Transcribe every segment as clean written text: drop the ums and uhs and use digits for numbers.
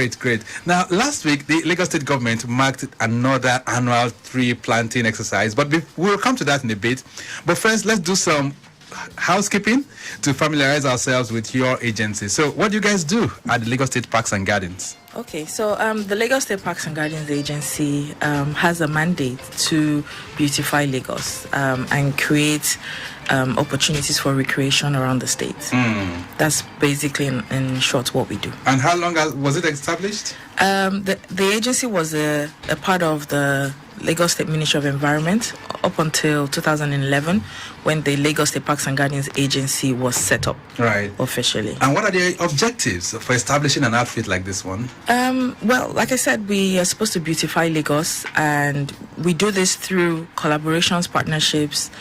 Great. Now, last week, the Lagos State government marked another annual tree planting exercise, but we'll come to that in a bit. But first, let's do some housekeeping to familiarize ourselves with your agency. So, what do you guys do at the Lagos State Parks and Gardens? Okay, so the Lagos State Parks and Gardens Agency has a mandate to beautify Lagos and create opportunities for recreation around the state. That's basically, in short, what we do. And how long was it established? The agency was a part of the Lagos State Ministry of Environment up until 2011, when the Lagos State Parks and Gardens Agency was set up officially. And what are the objectives for establishing an outfit like this one? Well, like I said, we are supposed to beautify Lagos, and we do this through collaborations, partnerships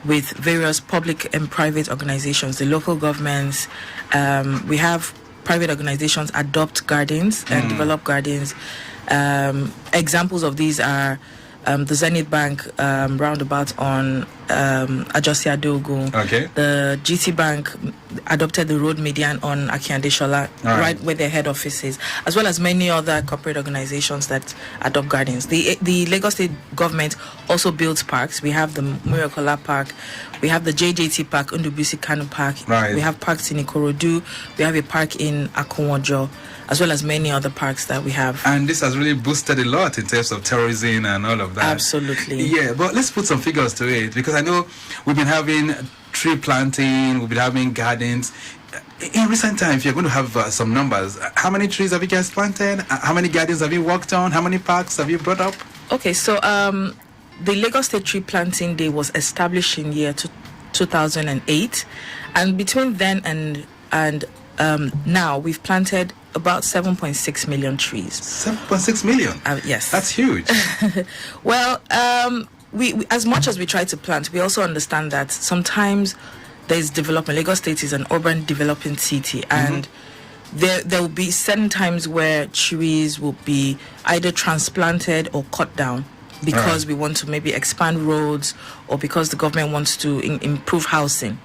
with various public and private organizations, the local governments. We have private organizations adopt gardens and develop gardens. Examples of these are the Zenith Bank roundabout on Ajosi Adeogun. Okay. The GT Bank adopted the road median on Akiande Shola, right where their head office is, as well as many other corporate organizations that adopt gardens. The Lagos State government also builds parks. We have the Murakola Park, we have the JJT Park, Undubusi Kanu Park. We have parks in Ikorodu, we have a park in Akonwojo, as well as many other parks that we have. And this has really boosted a lot in terms of tourism and all of that. Absolutely. Yeah, but let's put some figures to it, because I know we've been having tree planting, we've been having gardens. In recent times, you're going to have some numbers. How many trees have you guys planted? How many gardens have you worked on? How many parks have you brought up? Okay, so the Lagos State Tree Planting Day was established in year 2008. And between then and now, we've planted about 7.6 million trees. 7.6 million? Yes. That's huge. Well, we as much as we try to plant, we also understand that sometimes there's development. Lagos State is an urban developing city, and there will be certain times where trees will be either transplanted or cut down because we want to maybe expand roads, or because the government wants to improve housing.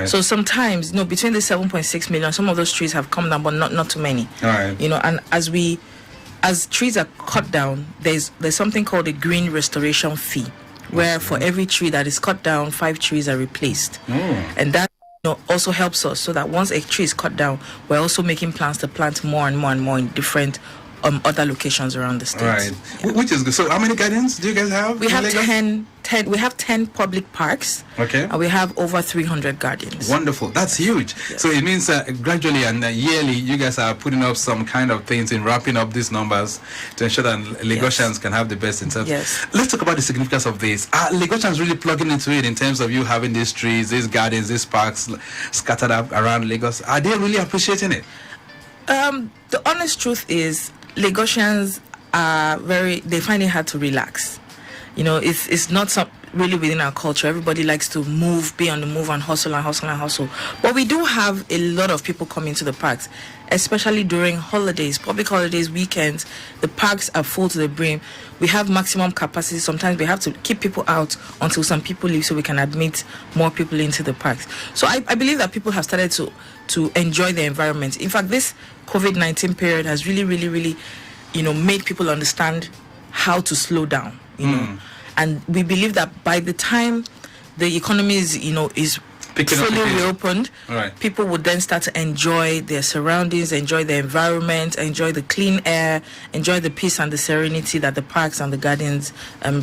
So sometimes, between the 7.6 million, some of those trees have come down, but not too many. And as trees are cut down, there's something called a green restoration fee, where for every tree that is cut down, 5 trees are replaced. And that also helps us, so that once a tree is cut down, we're also making plans to plant more and more and more in different other locations around the state. Which is good. So how many gardens do you guys have? We have 10. We have 10 public parks. And we have over 300 gardens. Wonderful. That's huge. Yes. So it means gradually and yearly, you guys are putting up some kind of things in wrapping up these numbers to ensure that Lagosians can have the best in terms. Let's talk about the significance of this. Are Lagosians really plugging into it in terms of you having these trees, these gardens, these parks scattered up around Lagos? Are they really appreciating it? The honest truth is, Lagosians they find it hard to relax. It's not really within our culture. Everybody likes to move, be on the move, and hustle. But we do have a lot of people coming to the parks, especially during holidays, public holidays, weekends. The parks are full to the brim. We have maximum capacity. Sometimes we have to keep people out until some people leave, so we can admit more people into the parks. So I believe that people have started to enjoy the environment. In fact, this COVID-19 period has really, made people understand how to slow down, And we believe that by the time the economy is fully reopened, people would then start to enjoy their surroundings, enjoy the environment, enjoy the clean air, enjoy the peace and the serenity that the parks and the gardens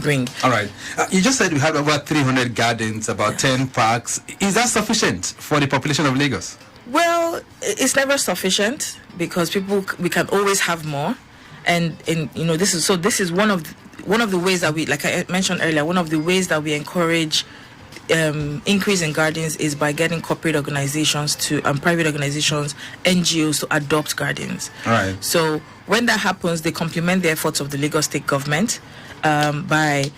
bring. All right. You just said we have about 300 gardens, about 10 parks. Is that sufficient for the population of Lagos? Well, it's never sufficient, because we can always have more. And this is one of the ways that we, like I mentioned earlier, one of the ways that we encourage increase in gardens is by getting corporate organizations to private organizations, NGOs to adopt gardens. So when that happens, they complement the efforts of the Lagos State government by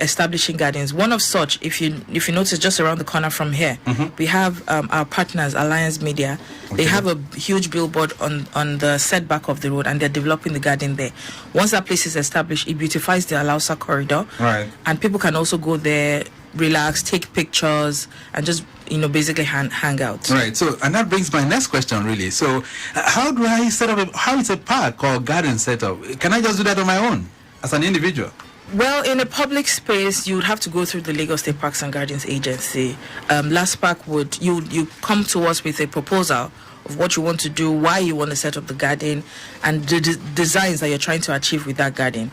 establishing gardens. One of such, if you notice, just around the corner from here, we have our partners, Alliance Media. They have a huge billboard on the setback of the road, and they're developing the garden there. Once that place is established, it beautifies the Alausa corridor, and people can also go there, relax, take pictures, and just basically hang out. Right. So, and that brings my next question, really. So, how do I set up? How is a park or garden set up? Can I just do that on my own as an individual? Well, in a public space, you would have to go through the Lagos State Parks and Gardens Agency. LASPARK would you come to us with a proposal of what you want to do, why you want to set up the garden, and the designs that you're trying to achieve with that garden.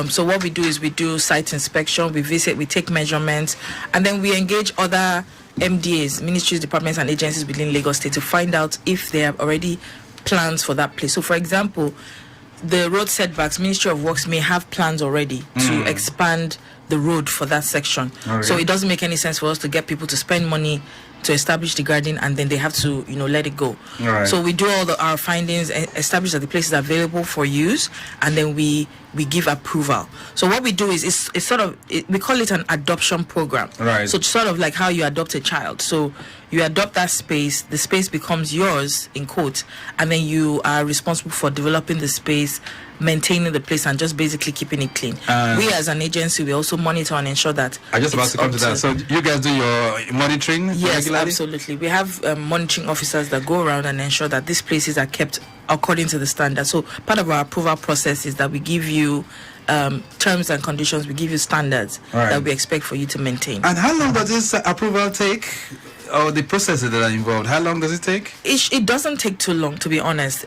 So what we do is we do site inspection, we visit, we take measurements, and then we engage other MDAs, ministries, departments, and agencies within Lagos State to find out if they have already plans for that place. So, for example, the road setbacks, Ministry of Works may have plans already to expand the road for that section. Okay. So it doesn't make any sense for us to get people to spend money to establish the garden and then they have to, let it go. Right. So we do all our findings, establish that the place is available for use, and then we give approval. So what we do is it's sort of, we call it an adoption program. Right. So it's sort of like how you adopt a child. So you adopt that space, the space becomes yours, in quotes, and then you are responsible for developing the space, maintaining the place, and just basically keeping it clean. We as an agency, we also monitor and ensure that. I just about to come to that. So you guys do your monitoring yes, regularly? Absolutely. We have monitoring officers that go around and ensure that these places are kept according to the standards. So part of our approval process is that we give you terms and conditions, we give you standards that we expect for you to maintain. And how long does this approval take? Or the processes that are involved, how long does it take? It doesn't take too long, to be honest.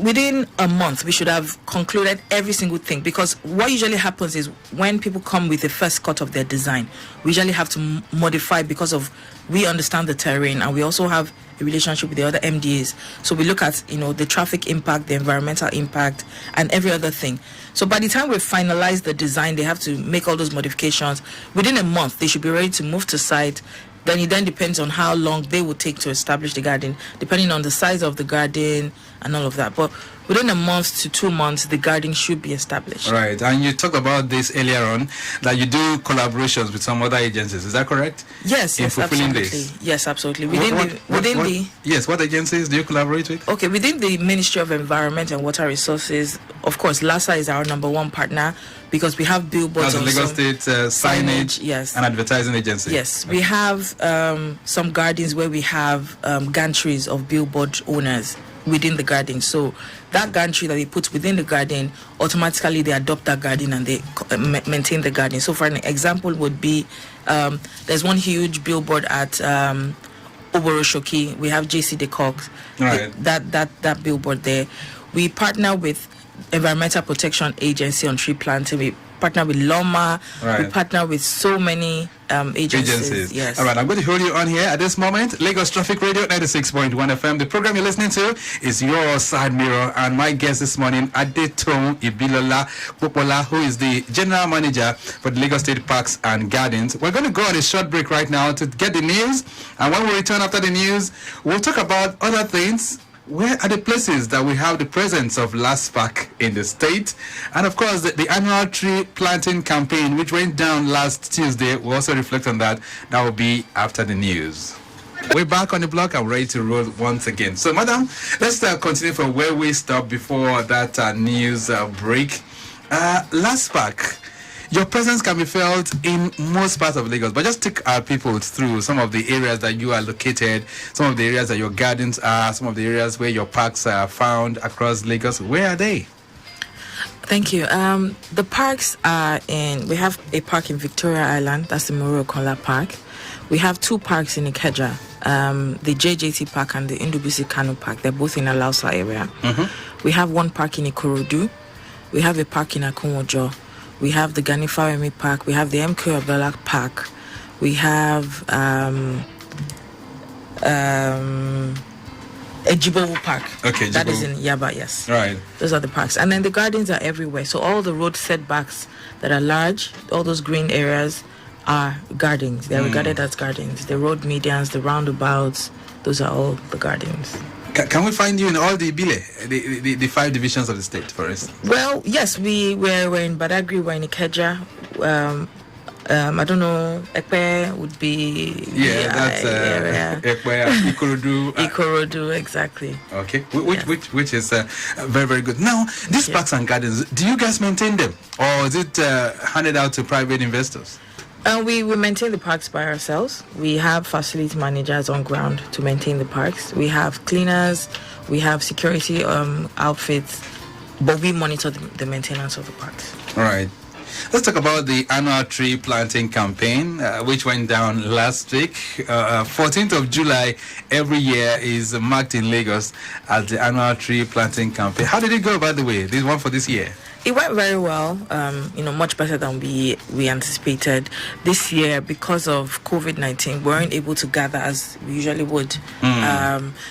Within a month, we should have concluded every single thing, because what usually happens is when people come with the first cut of their design, we usually have to modify because of we understand the terrain and we also have a relationship with the other MDAs. So we look at, the traffic impact, the environmental impact, and every other thing. So by the time we finalize the design, they have to make all those modifications. Within a month, they should be ready to move to site. Then it depends on how long they would take to establish the garden, depending on the size of the garden and all of that. But within a month to 2 months, the garden should be established. Right. And you talked about this earlier on, that you do collaborations with some other agencies. Is that correct? Yes, fulfilling absolutely. This? Yes, absolutely. Yes, what agencies do you collaborate with? Okay, within the Ministry of Environment and Water Resources, of course, LASA is our number one partner, because we have billboards. That's the Lagos State signage yes, and advertising agency. Yes, we have some gardens where we have gantries of billboard owners within the garden. So that gantry that they put within the garden, automatically they adopt that garden and they maintain the garden. So for an example would be, there's one huge billboard at Oboroshoki. We have JC DeCox, right. that billboard there. We partner with Environmental Protection Agency on tree planting. We partner with Loma. Right. We partner with so many agencies. Yes. All right, I'm going to hold you on here at this moment. Lagos Traffic Radio 96.1 FM. The program you're listening to is Your Side Mirror, and my guest this morning, Adetoun Popoola, who is the General Manager for the Lagos State Parks and Gardens. We're going to go on a short break right now to get the news, and when we return after the news, we'll talk about other things. Where are the places that we have the presence of LASPARK in the state? And of course, the annual tree planting campaign, which went down last Tuesday, will also reflect on that. That will be after the news. We're back on the block and ready to roll once again. So, madam, let's continue from where we stopped before that news break. LASPARK. Your presence can be felt in most parts of Lagos, but just take our people through some of the areas that you are located, some of the areas that your gardens are, some of the areas where your parks are found across Lagos. Where are they? Thank you. The parks are we have a park in Victoria Island, that's the Moro-Kola Park. We have 2 parks in Ikeja, the JJT Park and the Indubuisi Kanu Park. They're both in the Lausa area. Mm-hmm. We have 1 park in Ikorodu. We have a park in Akunwojo. We have the Ganifawemi Park. We have the MK Abdullah Park. We have Ejibowu Park. Okay, that is in Yaba, yes. Right. Those are the parks. And then the gardens are everywhere. So all the road setbacks that are large, all those green areas are gardens. They are regarded as gardens. The road medians, the roundabouts, those are all the gardens. Can we find you in all the Bile, the 5 divisions of the state, for instance? Well, yes, we're in Badagry, we're in Ikeja. I don't know, Ekpe would be... Yeah, that's Ekpe, Ikorodu. Ikorodu, exactly. Okay, which is very, very good. Now, these parks and gardens, do you guys maintain them? Or is it handed out to private investors? We maintain the parks by ourselves. We have facility managers on ground to maintain the parks. We have cleaners, we have security outfits, but we monitor the maintenance of the parks. All right. Let's talk about the annual tree planting campaign, which went down last week. 14th of July every year is marked in Lagos as the annual tree planting campaign. How did it go, by the way, this one for this year? It went very well, much better than we anticipated. This year, because of COVID-19, we weren't able to gather as we usually would.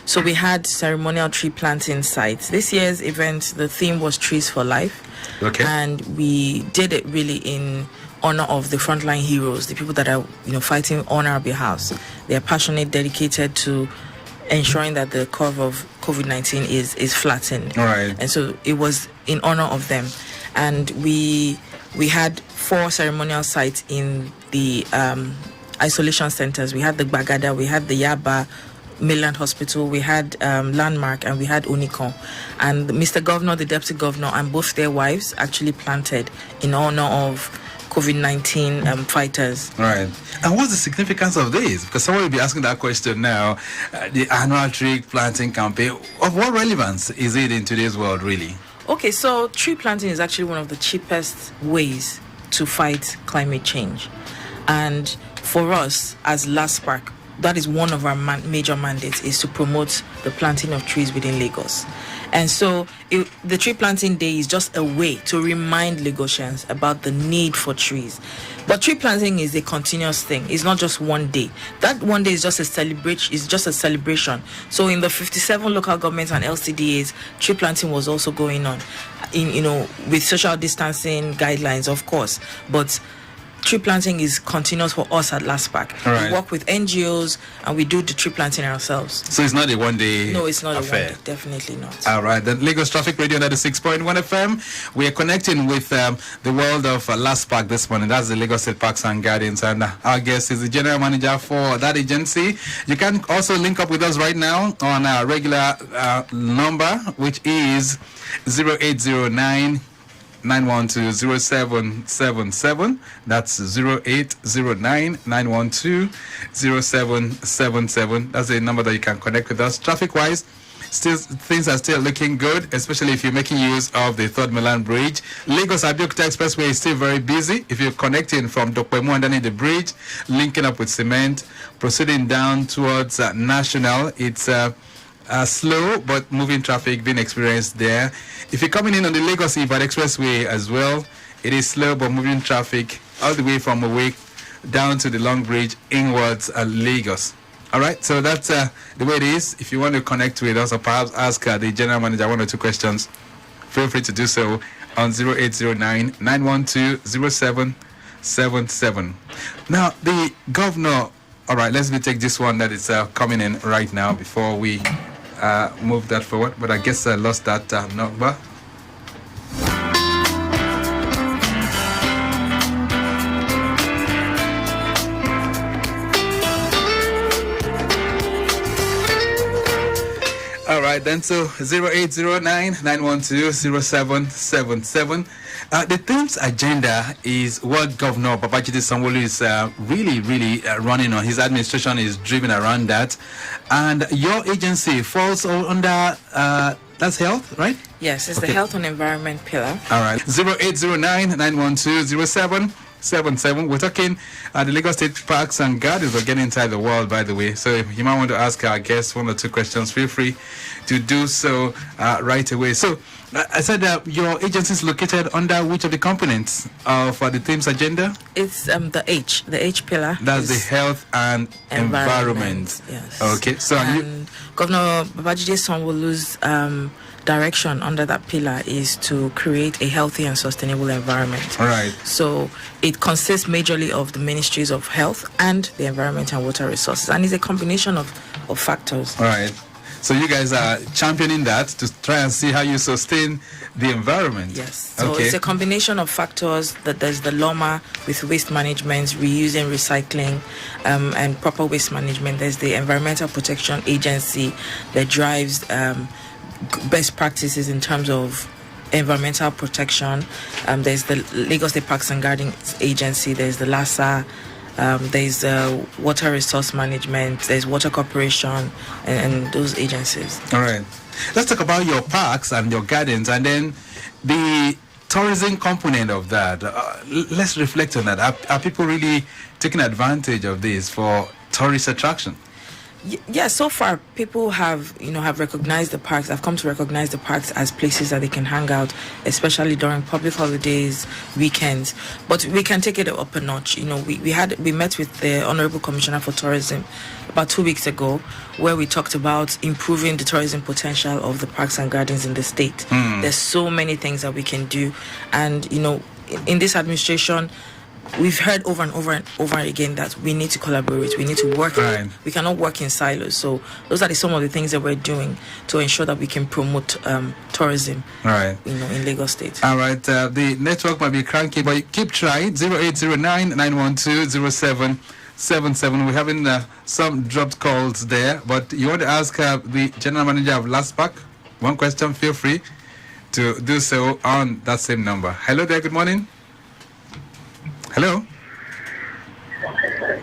So we had ceremonial tree planting sites. This year's event, the theme was Trees for Life. Okay. And we did it really in honor of the frontline heroes, the people that are, fighting on our behalf. They are passionate, dedicated to ensuring that the curve of COVID-19 is flattened. All right. And so it was in honor of them. And we had 4 ceremonial sites in the isolation centers. We had the Bagada, we had the Yaba Mainland Hospital, we had Landmark, and we had Unicon. And Mr. Governor, the Deputy Governor, and both their wives actually planted in honor of COVID-19 fighters. Right. And what's the significance of this? Because someone will be asking that question now. The annual tree planting campaign, of what relevance is it in today's world, really? Okay, so tree planting is actually one of the cheapest ways to fight climate change. And for us, as LASPARK, that is one of our major mandates, is to promote the planting of trees within Lagos. And so the tree planting day is just a way to remind Lagosians about the need for trees. But tree planting is a continuous thing. It's not just one day. That one day is just a celebration. So in the 57 local governments and LCDAs, tree planting was also going on, with social distancing guidelines, of course. But tree planting is continuous for us at LASPARK. Right. We work with NGOs and we do the tree planting ourselves. So it's not a one-day No, it's not affair. a one-day. Definitely not. All right. Then Lagos Traffic Radio 96.1 FM. We are connecting with the world of LASPARK this morning. That's the Lagos State Parks and Gardens. And our guest is the general manager for that agency. You can also link up with us right now on our regular number, which is 0809 912-0777. That's 0809-912-0777. That's the number that you can connect with us. Traffic-wise, still things are still looking good, especially if you're making use of the Third Milan Bridge. Lagos Abeokuta Expressway is still very busy. If you're connecting from Dokpemu underneath the bridge, linking up with Cement, proceeding down towards National, it's slow but moving traffic being experienced there. If you're coming in on the Lagos Ibadan Expressway as well, it is slow but moving traffic all the way from Awake down to the Long Bridge inwards Lagos. All right, so that's the way it is. If you want to connect with us or perhaps ask the general manager 1 or 2 questions, feel free to do so on 0809 912 0777. Now, the governor, all right, let me take this one that is coming in right now before we move that forward, but I guess I lost that number. All right, then, so 0809 912 0777. The theme's agenda is what Governor Babajide Sanwo-Olu is really running on. His administration is driven around that. And your agency falls under, that's health, right? Yes, it's the health and environment pillar. All right. 0809 912 0777. We're talking the Lagos State Parks and Gardens. We're getting inside the world, by the way. So if you might want to ask our guests 1 or 2 questions, feel free to do so right away. So I said that your agency is located under which of the components of the theme's agenda? It's the H pillar. That's the health and environment. Yes. Okay. So and Governor Babajide Sanwo-Olu's direction under that pillar is to create a healthy and sustainable environment. All right. So it consists majorly of the ministries of health and the environment and water resources, and it's a combination of factors. All right. So you guys are championing that to try and see how you sustain the environment. Yes. So it's a combination of factors. That there's the LOMA with waste management, reusing, recycling, and proper waste management. There's the Environmental Protection Agency that drives best practices in terms of environmental protection. There's the Lagos State Parks and Gardens Agency. There's the LASA. There's water resource management. There's water corporation, and those agencies. All right. Let's talk about your parks and your gardens, and then the tourism component of that. Let's reflect on that. Are people really taking advantage of this for tourist attraction? Yeah, so far people have recognized the parks. I've come to recognize the parks as places that they can hang out, especially during public holidays, weekends. But we can take it up a notch. We met with the Honorable Commissioner for Tourism about 2 weeks ago, where we talked about improving the tourism potential of the parks and gardens in the state. There's so many things that we can do, and in this administration, we've heard over and over again that we need to collaborate. We need to work. Right. We cannot work in silos. So those are some of the things that we're doing to ensure that we can promote tourism. Right. In Lagos State. All right. The network might be cranky, but keep trying. 0809-912-0777. We're having some dropped calls there, but you want to ask the general manager of LASPARK one question? Feel free to do so on that same number. Hello there. Good morning. Hello.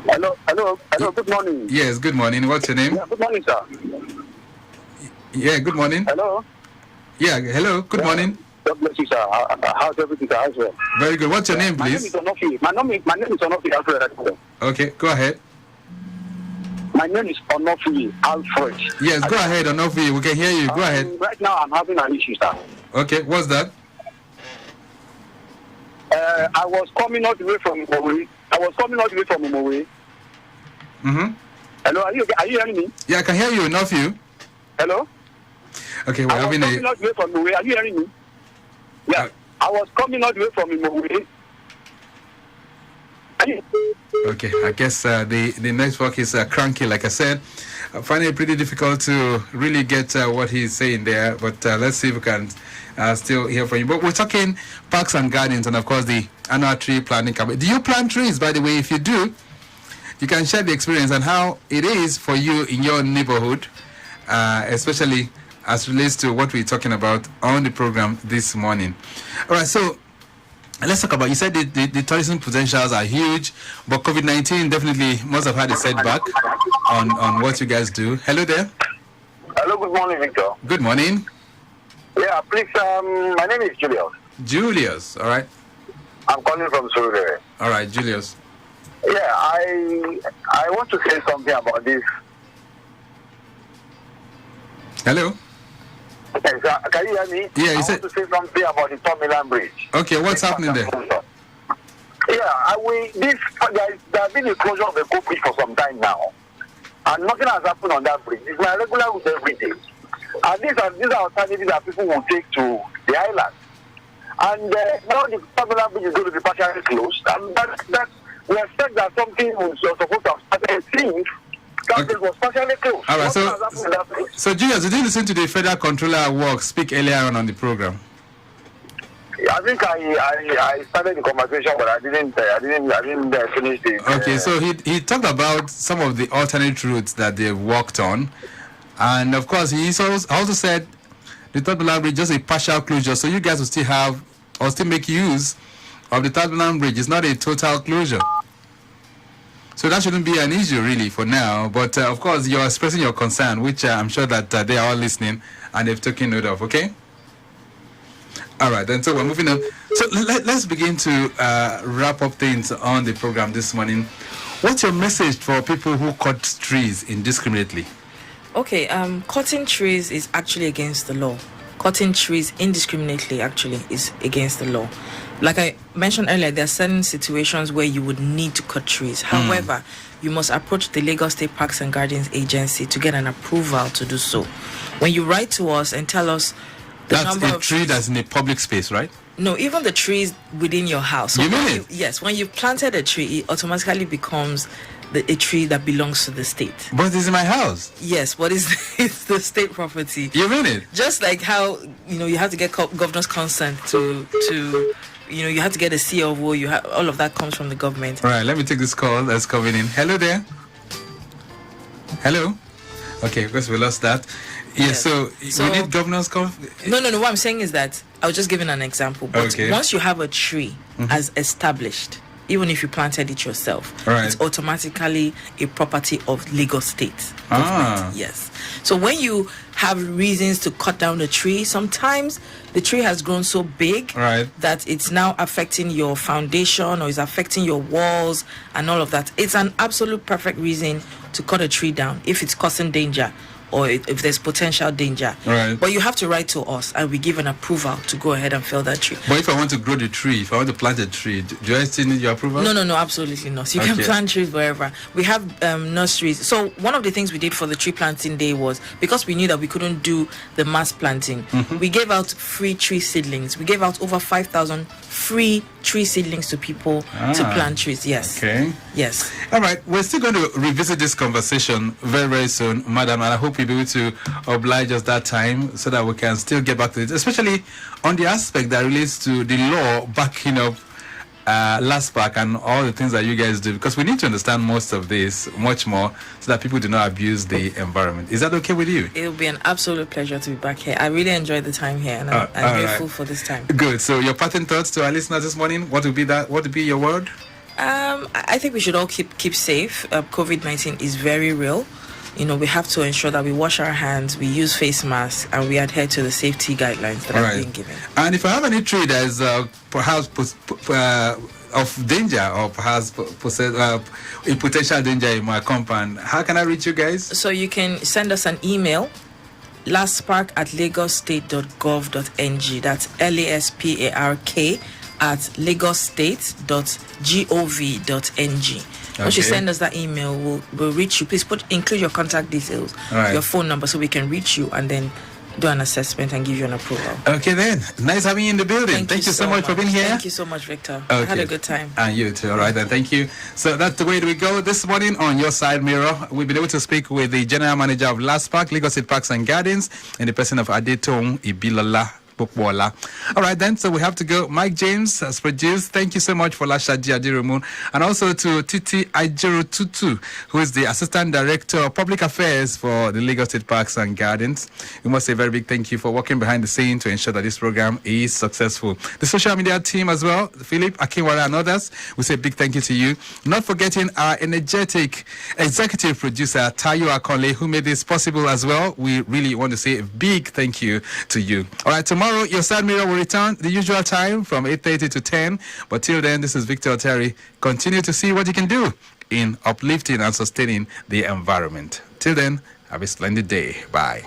Hello. Good morning. Yes, good morning. What's your name? Yeah, good morning, sir. Yeah, good morning. Hello. Yeah, hello. Good morning. God bless you, sir. How's everything, sir? As well? Very good. What's your name, My name please? is Onofi. My name is Onofi Alfred. Okay, go ahead. My name is Onofi Alfred. Yes, go ahead, Onofi. We can hear you. Go ahead. Right now, I'm having an issue, sir. Okay, what's that? I was coming all the way from Umowe. Mm-hmm. Hello, are you hearing me? Yeah, I can hear you, Onofi. Hello? Okay, we're having coming all the way from Umowe. Are you hearing me? Yeah. I was coming all the way from Umowe. Okay, I guess the network is cranky, like I said. I find it pretty difficult to really get what he's saying there, but let's see if we can still hear from you. But we're talking parks and gardens and, of course, the annual tree planting campaign. Do you plant trees, by the way? If you do, you can share the experience and how it is for you in your neighborhood, especially as relates to what we're talking about on the program this morning. All right, so let's talk about, you said the tourism potentials are huge, but COVID-19 definitely must have had a setback on what you guys do. Hello there. Hello, good morning, Victor. Good morning. Yeah, please, my name is Julius. Julius, all right. I'm calling from Surulere. All right, Julius. Yeah, I want to say something about this. Hello? Yes, can you hear me? Yeah, I want to say something about the Third Mainland Bridge. Okay, what's happening there? Yeah, there has been a closure of the Coast Bridge for some time now, and nothing has happened on that bridge. It's my regular route every day. And these are alternatives that people will take to the island. And now the Third Mainland Bridge is going to be partially closed, and that we expect that something was supposed to have started since that bridge was partially closed. All right, so Julius, did you listen to the Federal Controller at Work speak earlier on the program? I think I started the conversation, but I didn't finish it. Okay, so he talked about some of the alternate routes that they've worked on, and of course he also said the Third Mainland Bridge just a partial closure, so you guys will still have or still make use of the Third Mainland Bridge. It's not a total closure, so that shouldn't be an issue really for now. But of course you're expressing your concern, which I'm sure that they are all listening and they've taken note of. Okay. All right, then, so we're moving on. So let's begin to wrap up things on the program this morning. What's your message for people who cut trees indiscriminately? Okay, cutting trees is actually against the law. Cutting trees indiscriminately actually is against the law. Like I mentioned earlier, there are certain situations where you would need to cut trees. However, you must approach the Lagos State Parks and Gardens Agency to get an approval to do so. When you write to us and tell us that's a tree that's in a public space, right? No, even the trees within your house. So you mean it? Yes, when you've planted a tree, it automatically becomes a tree that belongs to the state. But it's in my house. Yes, but it's the state property. You mean it? Just like how, you have to get governor's consent to you have to get a COO, all of that comes from the government. All right, let me take this call that's coming in. Hello there. Hello. Okay, because we lost that. Yes. So we need governors come. No. What I'm saying is that I was just giving an example. But once you have a tree as established, even if you planted it yourself, it's automatically a property of Lagos State. Yes. So when you have reasons to cut down the tree, sometimes the tree has grown so big that it's now affecting your foundation or is affecting your walls and all of that. It's an absolute perfect reason to cut a tree down if it's causing danger or if there's potential danger. But you have to write to us and we give an approval to go ahead and fell that tree. But if I want to grow the tree, if I want to plant a tree, do I still need your approval? No, absolutely not. You can plant trees wherever. We have nurseries. So one of the things we did for the tree planting day was, because we knew that we couldn't do the mass planting, we gave out free tree seedlings. We gave out over 5,000 free tree seedlings to people to plant trees. Yes. Okay. Yes. All right. We're still going to revisit this conversation very, very soon, madam, and I hope you'll be able to oblige us that time so that we can still get back to it, especially on the aspect that relates to the law backing up LASPARK and all the things that you guys do, because we need to understand most of this much more so that people do not abuse the environment. Is that okay with you? It will be an absolute pleasure to be back here. I really enjoyed the time here, and I'm grateful for this time. Good. So your parting thoughts to our listeners this morning, what would be your word? I think we should all keep safe. COVID-19 is very real. We have to ensure that we wash our hands, we use face masks, and we adhere to the safety guidelines that are being given. And if I have any tree that is perhaps of danger or perhaps a potential danger in my compound, how can I reach you guys? So you can send us an email, laspark@lagosstate.gov.ng. That's LASPARK at lagosstate.gov.ng. Once you send us that email, we'll reach you. Please include your contact details, your phone number, so we can reach you and then do an assessment and give you an approval. Okay then. Nice having you in the building. Thank you so much for being here. Thank you so much, Victor. I had a good time. And you too. All right then. Thank you. So that's the way we go this morning on Your Side Mirror. We've been able to speak with the General Manager of LASPARK, Lagos State Parks and Gardens, in the person of Adetoun Ibilala. Popoola. All right then, so we have to go. Mike James has produced. Thank you so much for Lashaji Adirumun, and also to Titi Ajero Tutu, who is the Assistant Director of Public Affairs for the Lagos State Parks and Gardens. We must say a very big thank you for working behind the scene to ensure that this program is successful. The social media team as well, Philip Akinwara and others, we say a big thank you to you. Not forgetting our energetic executive producer, Tayo Akonle, who made this possible as well. We really want to say a big thank you to you. All right, tomorrow Your Side Mirror will return the usual time from 8:30 to 10. But till then, this is Victor Terry. Continue to see what you can do in uplifting and sustaining the environment. Till then, have a splendid day. Bye.